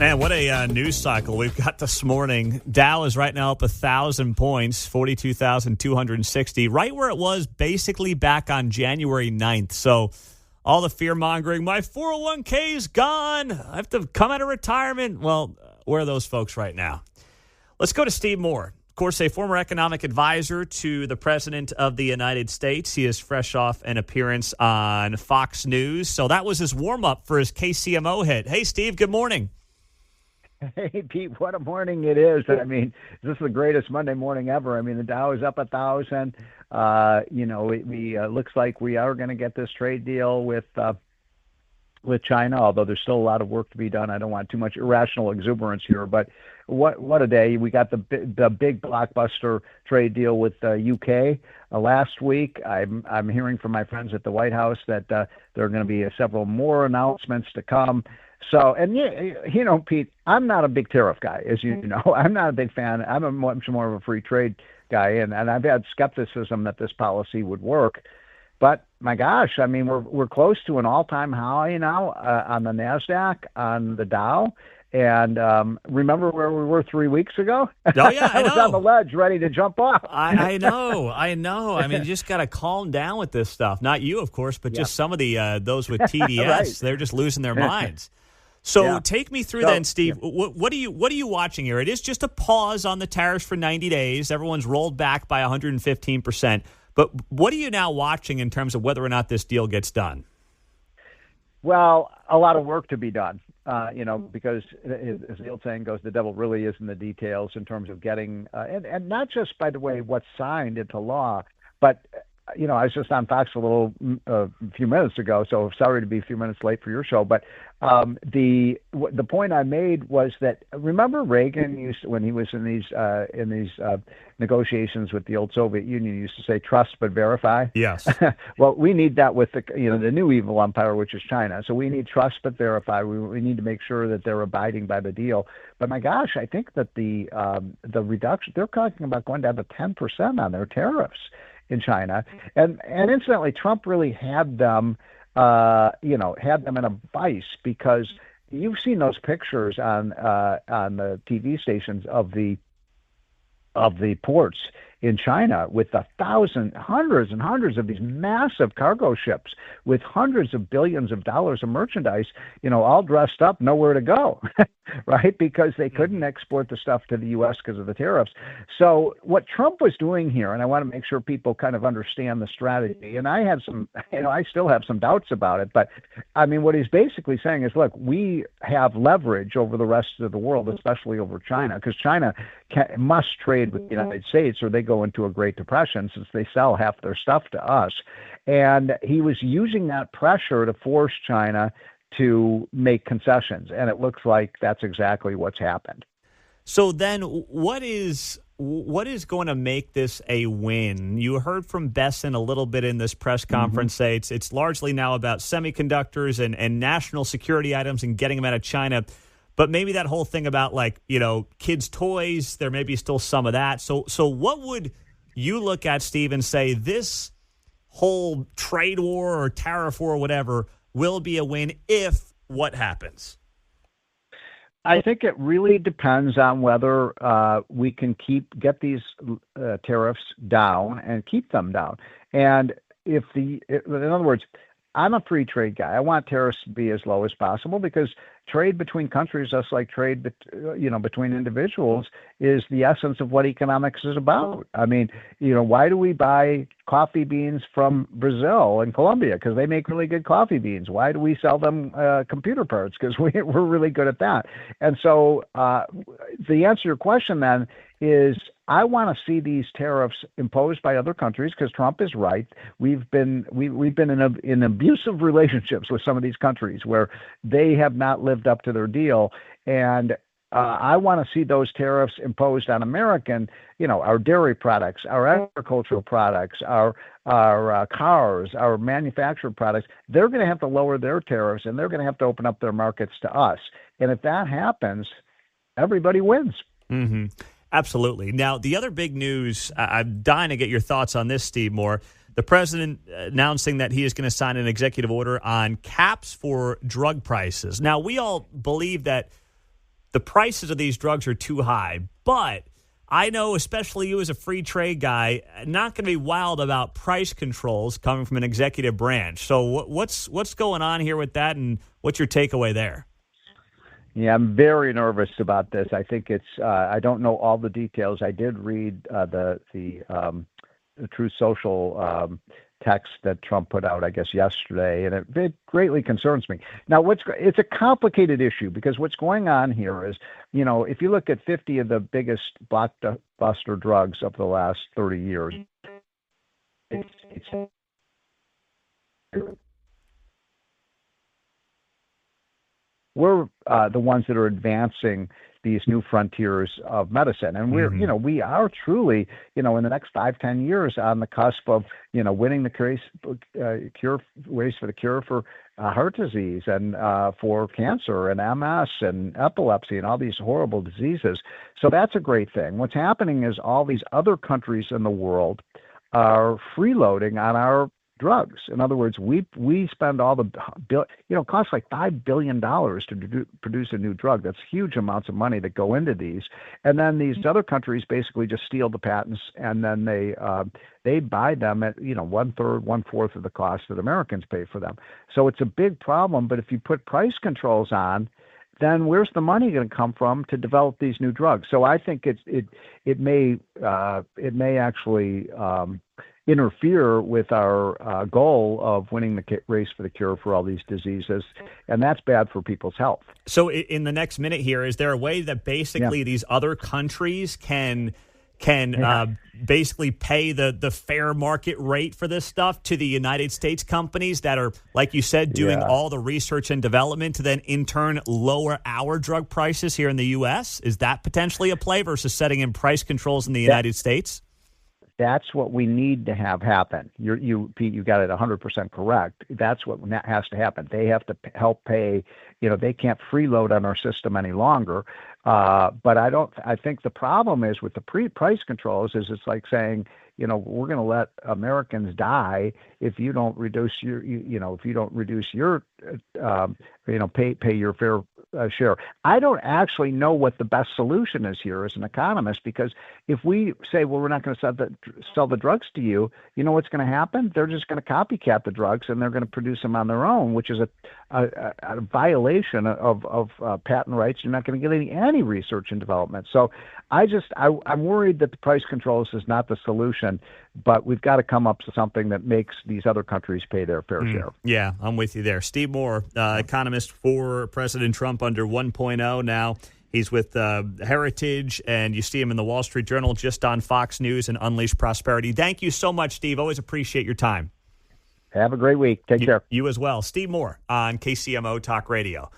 Man, what a news cycle we've got this morning. Dow is right now up 1,000 points, 42,260, right where it was basically back on January 9th. So all the fear-mongering, my 401k is gone, I have to come out of retirement. Well, where are those folks right now? Let's go to Steve Moore. Of course, a former economic advisor to the President of the United States. He is fresh off an appearance on Fox News. So that was his warm-up for his KCMO hit. Hey, Steve, good morning. Hey, Pete, what a morning it is. I mean, this is the greatest Monday morning ever. I mean, the Dow is up 1,000. We looks like we are going to get this trade deal with China, although there's still a lot of work to be done. I don't want too much irrational exuberance here, but what a day. We got the big blockbuster trade deal with UK last week. I'm hearing from my friends at the White House that there are going to be several more announcements to come. So, and Pete, I'm not a big tariff guy, as you know. I'm not a big fan. I'm a much more of a free trade guy, and I've had skepticism that this policy would work. But my gosh, I mean, we're close to an all-time high now on the NASDAQ, on the Dow. And remember where we were 3 weeks ago? Oh, yeah, I know. I was on the ledge ready to jump off. I know. I mean, you just got to calm down with this stuff. Not you, of course, but just some of the those with TDS. Right. They're just losing their minds. So take me through then, Steve. Yeah. What are you watching here? It is just a pause on the tariffs for 90 days. Everyone's rolled back by 115%. But what are you now watching in terms of whether or not this deal gets done? Well, a lot of work to be done, because as the old saying goes, the devil really is in the details in terms of getting, and not just, by the way, what's signed into law, but I was just on Fox a few minutes ago, so sorry to be a few minutes late for your show. But the point I made was that, remember Reagan when he was in these negotiations with the old Soviet Union, he used to say trust but verify. Yes. Well, we need that with the new evil empire, which is China. So we need trust but verify. We need to make sure that they're abiding by the deal. But my gosh, I think that the reduction, they're talking about going down to 10% on their tariffs in China, and incidentally, Trump really had them in a vice, because you've seen those pictures on the TV stations of the ports in China with hundreds and hundreds of these massive cargo ships with hundreds of billions of dollars of merchandise, all dressed up, nowhere to go, right? Because they couldn't export the stuff to the U.S. because of the tariffs. So what Trump was doing here, and I want to make sure people kind of understand the strategy, and I still have some doubts about it, but I mean, what he's basically saying is, look, we have leverage over the rest of the world, especially over China, because China must trade with the United States or they go into a Great Depression, since they sell half their stuff to us. And he was using that pressure to force China to make concessions. And it looks like that's exactly what's happened. So then what is going to make this a win? You heard from Bessent a little bit in this press conference say it's largely now about semiconductors and national security items and getting them out of China. But maybe that whole thing about kids' toys, there may be still some of that. So what would you look at, Steve, and say this whole trade war or tariff war or whatever will be a win if what happens? I think it really depends on whether we can get these tariffs down and keep them down. And in other words, I'm a free trade guy. I want tariffs to be as low as possible, because trade between countries, just like trade between individuals, is the essence of what economics is about. I mean, why do we buy coffee beans from Brazil and Colombia? Because they make really good coffee beans. Why do we sell them computer parts? Because we're really good at that. And so the answer to your question then is, I want to see these tariffs imposed by other countries, because Trump is right. We've been in abusive relationships with some of these countries where they have not lived up to their deal, and I want to see those tariffs imposed on American, our dairy products, our agricultural products, our cars, our manufactured products. They're going to have to lower their tariffs, and they're going to have to open up their markets to us. And if that happens, everybody wins. Mm-hmm. Absolutely. Now, the other big news, I'm dying to get your thoughts on this, Steve Moore. The president announcing that he is going to sign an executive order on caps for drug prices. Now, we all believe that the prices of these drugs are too high. But I know, especially you as a free trade guy, not going to be wild about price controls coming from an executive branch. So what's going on here with that, and what's your takeaway there? Yeah, I'm very nervous about this. I think it's. I don't know all the details. I did read the Truth Social text that Trump put out, I guess, yesterday, and it greatly concerns me. Now, it's a complicated issue because what's going on here is, if you look at 50 of the biggest blockbuster drugs of the last 30 years, we're the ones that are advancing these new frontiers of medicine. And we are truly, in the next 5-10 years on the cusp of, winning the race for the cure for heart disease and for cancer and MS and epilepsy and all these horrible diseases. So that's a great thing. What's happening is all these other countries in the world are freeloading on our drugs. In other words, we spend all the it costs like $5 billion to produce a new drug. That's huge amounts of money that go into these, and then these other countries basically just steal the patents, and then they buy them at 1/3, 1/4 of the cost that Americans pay for them. So it's a big problem. But if you put price controls on, then where's the money going to come from to develop these new drugs? So I think it may actually interfere with our goal of winning the race for the cure for all these diseases, and that's bad for people's health. So in the next minute here, is there a way that basically these other countries can basically pay the fair market rate for this stuff to the United States companies that are, like you said, doing all the research and development to then in turn lower our drug prices here in the U.S.? Is that potentially a play versus setting in price controls in the United States? That's what we need to have happen. Pete, you got it 100% correct. That's what has to happen. They have to help pay. They can't freeload on our system any longer. But I think the problem is with the price controls is it's like saying, we're going to let Americans die if you don't reduce your, if you don't reduce your, pay your fair share. I don't actually know what the best solution is here as an economist, because if we say, well, we're not going to sell the drugs to you, you know what's going to happen? They're just going to copycat the drugs, and they're going to produce them on their own, which is a violation of patent rights. You're not going to get any research and development. So I'm worried that the price controls is not the solution, but we've got to come up with something that makes these other countries pay their fair share. Yeah, I'm with you there. Steve Moore, economist for President Trump under 1.0 now. He's with Heritage, and you see him in the Wall Street Journal, just on Fox News and Unleash Prosperity. Thank you so much, Steve. Always appreciate your time. Have a great week. Take care. You as well. Steve Moore on KCMO Talk Radio.